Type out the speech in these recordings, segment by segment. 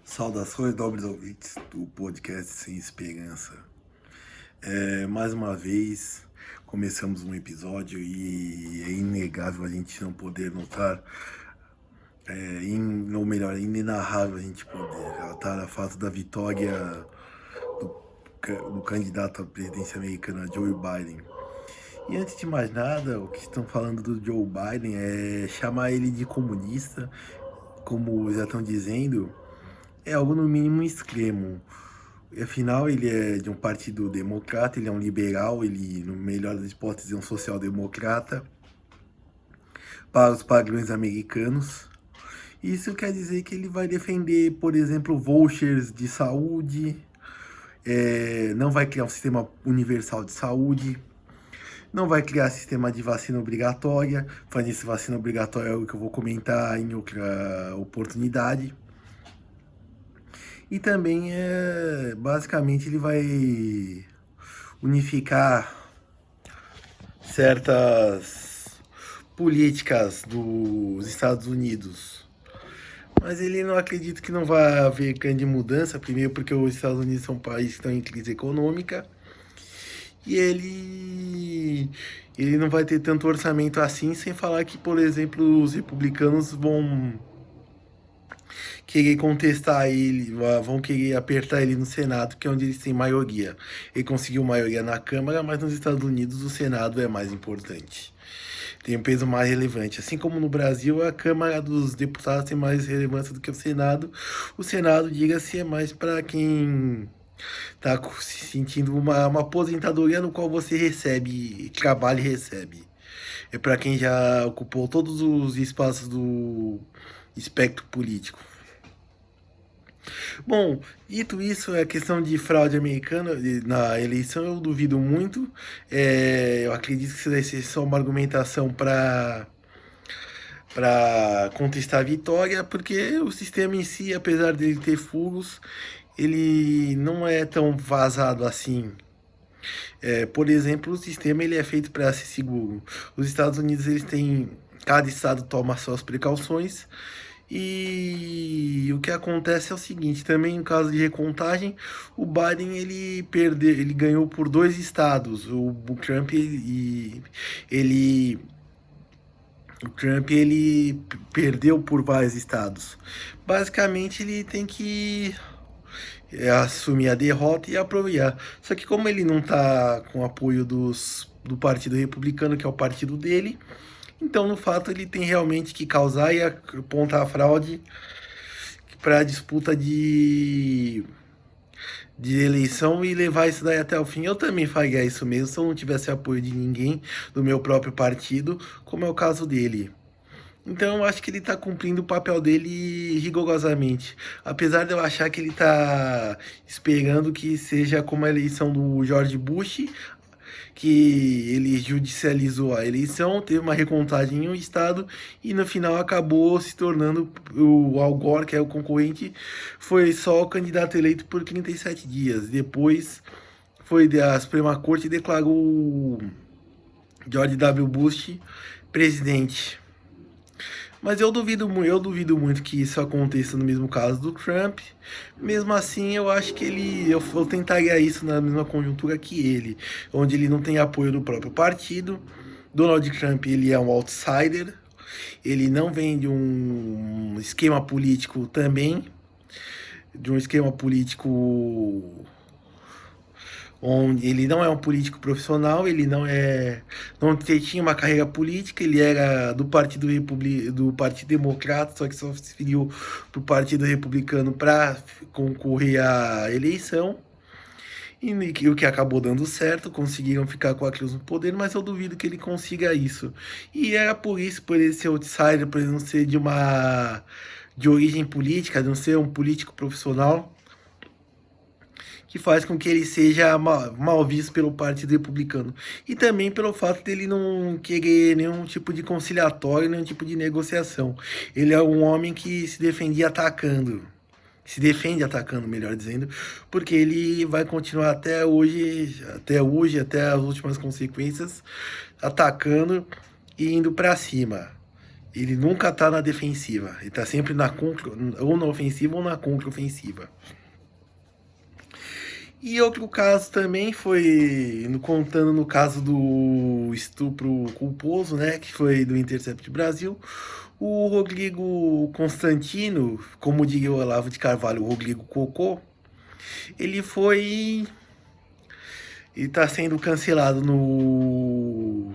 Saudações, nobres ouvintes do podcast Sem Esperança. Mais uma vez, começamos um episódio e é inegável a gente não poder notar, ou melhor, é inenarrável a gente poder relatar a fato da vitória do candidato à presidência americana, Joe Biden. E antes de mais nada, o que estão falando do Joe Biden é chamar ele de comunista, como já estão dizendo, é algo no mínimo extremo. Afinal, ele é de um partido democrata, ele é um liberal, ele, no melhor das hipóteses, é um social-democrata para os padrões americanos. Isso quer dizer que ele vai defender, por exemplo, vouchers de saúde, não vai criar um sistema universal de saúde, não vai criar sistema de vacina obrigatória. Falando nisso, vacina obrigatória é algo que eu vou comentar em outra oportunidade. E também, basicamente, ele vai unificar certas políticas dos Estados Unidos. Mas ele não acredita que não vai haver grande mudança, primeiro porque os Estados Unidos são um país que estão em crise econômica, e ele não vai ter tanto orçamento assim, sem falar que, por exemplo, os republicanos vão querer contestar ele, vão querer apertar ele no Senado, que é onde eles têm maioria. Ele conseguiu maioria na Câmara, mas nos Estados Unidos o Senado é mais importante. Tem um peso mais relevante. Assim como no Brasil, a Câmara dos Deputados tem mais relevância do que o Senado. O Senado, diga-se, é mais para quem está se sentindo uma aposentadoria no qual você recebe, trabalha e recebe. É para quem já ocupou todos os espaços do espectro político. Bom, dito isso, a questão de fraude americana na eleição eu duvido muito. Eu acredito que isso deve ser só uma argumentação para contestar a vitória, porque o sistema em si, apesar dele ter furos, ele não é tão vazado assim. Por exemplo, o sistema ele é feito para ser seguro. Os Estados Unidos eles têm, cada estado toma suas precauções. E o que acontece é o seguinte, também em caso de recontagem, o Biden ele ganhou por 2 estados. O Trump ele o Trump ele perdeu por vários estados. Basicamente ele tem que assumir a derrota e apoiar. Só que como ele não está com apoio do Partido Republicano, que é o partido dele, então no fato ele tem realmente que causar e apontar a fraude para a disputa de eleição e levar isso daí até o fim. Eu também faria isso mesmo se eu não tivesse apoio de ninguém do meu próprio partido, como é o caso dele. Então eu acho que ele está cumprindo o papel dele rigorosamente. Apesar de eu achar que ele está esperando que seja como a eleição do George Bush, que ele judicializou a eleição, teve uma recontagem em um estado e no final acabou se tornando o Al Gore, que é o concorrente, foi só o candidato eleito por 37 dias. Depois foi a Suprema Corte e declarou o George W. Bush presidente. Mas eu duvido muito que isso aconteça no mesmo caso do Trump. Mesmo assim, eu acho que eu tentaria isso na mesma conjuntura que ele, onde ele não tem apoio do próprio partido. Donald Trump, ele é um outsider, ele não vem de um esquema político também, de um esquema político onde ele não é um político profissional, ele não tinha uma carreira política, ele era do Partido Democrata, só que só se filiou para o Partido Republicano para concorrer à eleição. E o que acabou dando certo, conseguiram ficar com a Cruz no poder, mas eu duvido que ele consiga isso. E era por isso, por ele ser outsider, por ele não ser de origem política, de não ser um político profissional, que faz com que ele seja mal visto pelo Partido Republicano. E também pelo fato dele não querer nenhum tipo de conciliatório, nenhum tipo de negociação. Ele é um homem que se defendia atacando. Se defende atacando, melhor dizendo, porque ele vai continuar até as últimas consequências, atacando e indo para cima. Ele nunca tá na defensiva. Ele tá sempre ou na ofensiva ou na contra-ofensiva. E outro caso também foi, contando no caso do estupro culposo, né, que foi do Intercept Brasil, o Rodrigo Constantino, como diria o Olavo de Carvalho, o Rodrigo Cocô, ele foi e está sendo cancelado no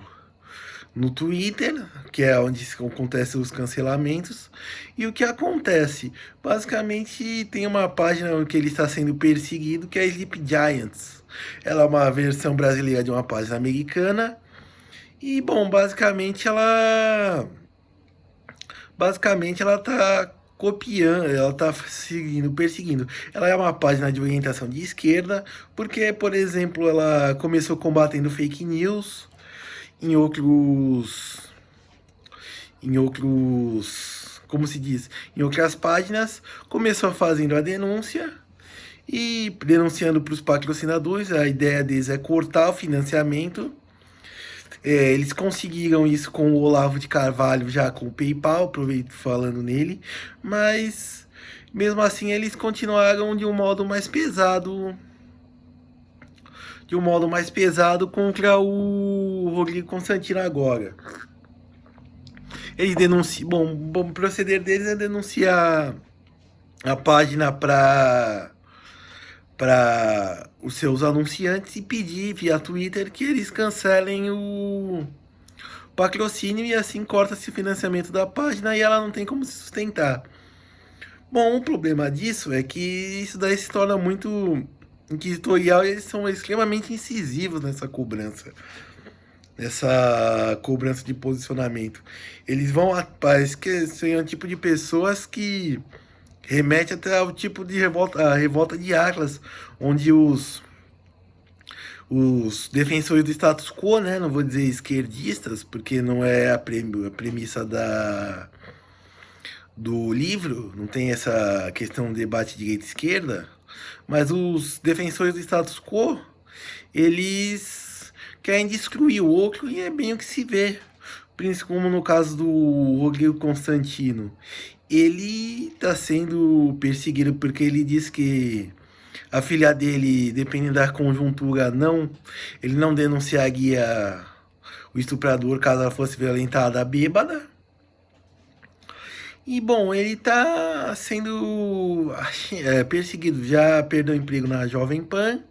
Twitter, que é onde acontecem os cancelamentos. E o que acontece? Basicamente, tem uma página que ele está sendo perseguido, que é a Sleep Giants. Ela é uma versão brasileira de uma página americana. E, bom, basicamente ela tá copiando, ela tá perseguindo. Ela é uma página de orientação de esquerda, porque, por exemplo, ela começou combatendo fake news em outros, como se diz, em outras páginas, começou fazendo a denúncia e denunciando para os patrocinadores. A ideia deles é cortar o financiamento. Eles conseguiram isso com o Olavo de Carvalho, já com o PayPal, aproveito falando nele, mas mesmo assim eles continuaram de um modo mais pesado contra o Rodrigo Constantino agora. Eles denunciam, bom, o proceder deles é denunciar a página para os seus anunciantes e pedir via Twitter que eles cancelem o patrocínio e assim corta-se o financiamento da página e ela não tem como se sustentar. Bom, o problema disso é que isso daí se torna muito inquisitorial e eles são extremamente incisivos nessa cobrança de posicionamento. Eles vão, parece que são um tipo de pessoas que remete até ao tipo de a revolta de Atlas, onde os defensores do status quo, né, não vou dizer esquerdistas, porque não é a premissa do livro, não tem essa questão de debate direita-esquerda, mas os defensores do status quo, eles querem destruir o outro e é bem o que se vê. Como no caso do Rodrigo Constantino. Ele está sendo perseguido porque ele diz que a filha dele, dependendo da conjuntura, ele não denunciaria o estuprador caso ela fosse violentada bêbada. E bom, ele está sendo perseguido, já perdeu emprego na Jovem Pan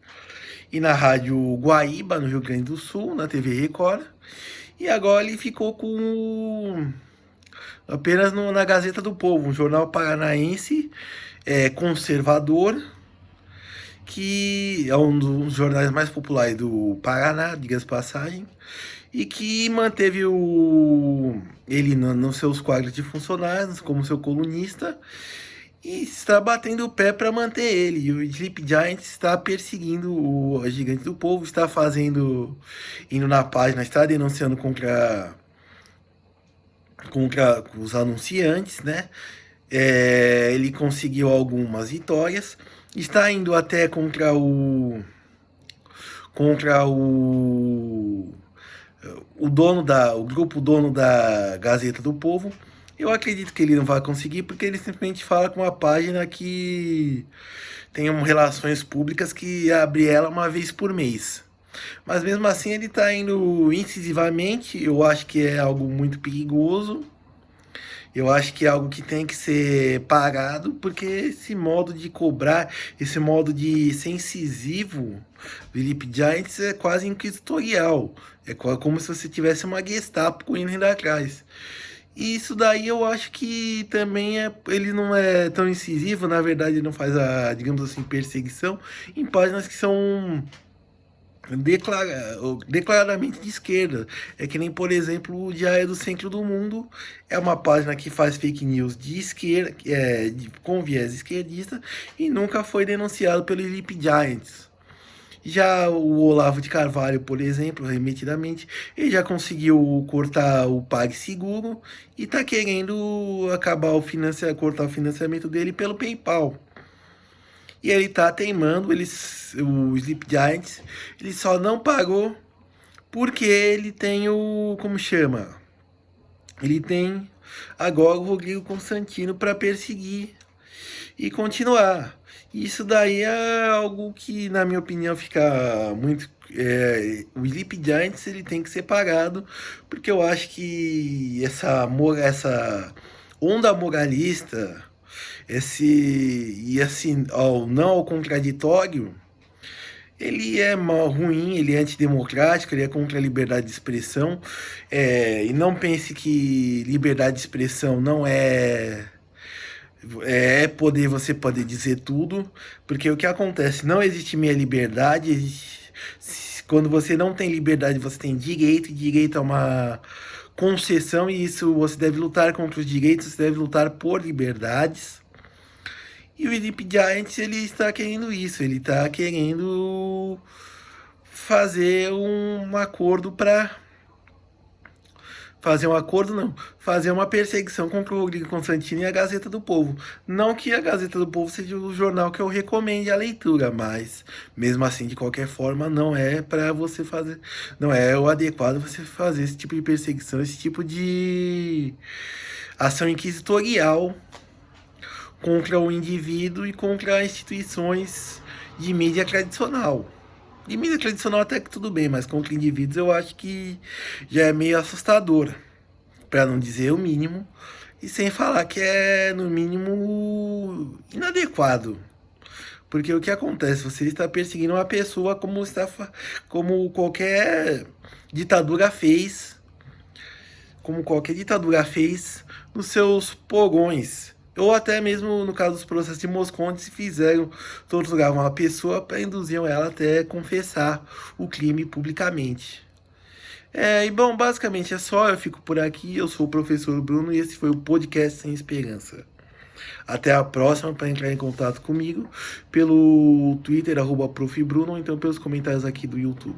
e na Rádio Guaíba, no Rio Grande do Sul, na TV Record. E agora ele ficou apenas na Gazeta do Povo, um jornal paranaense conservador, que é um dos jornais mais populares do Paraná, diga-se passagem, e que manteve ele nos seus quadros de funcionários como seu colunista e está batendo o pé para manter ele. E o Sleep Giants está perseguindo o Gigante do Povo, está indo na página, está denunciando contra os anunciantes, né? Ele conseguiu algumas vitórias, está indo até o grupo dono da Gazeta do Povo. Eu acredito que ele não vai conseguir, porque ele simplesmente fala com uma página que tem relações públicas que abre ela uma vez por mês. Mas mesmo assim ele está indo incisivamente, eu acho que é algo muito perigoso. Eu acho que é algo que tem que ser parado, porque esse modo de cobrar, esse modo de ser incisivo do Sleep Giants é quase inquisitorial. É como se você tivesse uma Gestapo correndo atrás. E isso daí eu acho que também ele não é tão incisivo, na verdade ele não faz digamos assim, perseguição em páginas que são declaradamente de esquerda. É que nem, por exemplo, o Diário do Centro do Mundo é uma página que faz fake news de esquerda, com viés esquerdista, e nunca foi denunciado pelo Sleep Giants. Já o Olavo de Carvalho, por exemplo, repetidamente, ele já conseguiu cortar o PagSeguro e está querendo cortar o financiamento dele pelo PayPal. E ele tá teimando, o Sleep Giants, ele só não pagou porque ele tem como chama? Ele tem agora o Rodrigo Constantino para perseguir e continuar. Isso daí é algo que, na minha opinião, fica muito. O Sleep Giants ele tem que ser pagado, porque eu acho que essa onda moralista, e assim, ao não ao contraditório, ele é mal, ruim, ele é antidemocrático, ele é contra a liberdade de expressão. E não pense que liberdade de expressão não é poder, você pode dizer tudo, porque o que acontece? Não existe meia liberdade. Quando você não tem liberdade, você tem direito, e direito é uma concessão, e isso você deve lutar contra os direitos, você deve lutar por liberdades. E o Sleep Giants, ele está querendo isso, ele está querendo fazer um acordo para fazer um acordo, não. Fazer uma perseguição contra o Rodrigo Constantino e a Gazeta do Povo. Não que a Gazeta do Povo seja o jornal que eu recomende a leitura, mas mesmo assim, de qualquer forma, não é para você fazer. Não é o adequado você fazer esse tipo de perseguição, esse tipo de ação inquisitorial contra o indivíduo e contra instituições de mídia tradicional. De mídia tradicional até que tudo bem, mas contra indivíduos eu acho que já é meio assustador, para não dizer o mínimo, e sem falar que é, no mínimo, inadequado. Porque o que acontece? Você está perseguindo uma pessoa como qualquer ditadura fez, como qualquer ditadura fez nos seus porões. Ou até mesmo no caso dos processos de Moscou, se fizeram, torturavam uma pessoa para induziam ela até confessar o crime publicamente. E bom, basicamente é só, eu fico por aqui, eu sou o professor Bruno e esse foi o Podcast Sem Esperança. Até a próxima, para entrar em contato comigo pelo Twitter, @profbruno, ou então pelos comentários aqui do YouTube.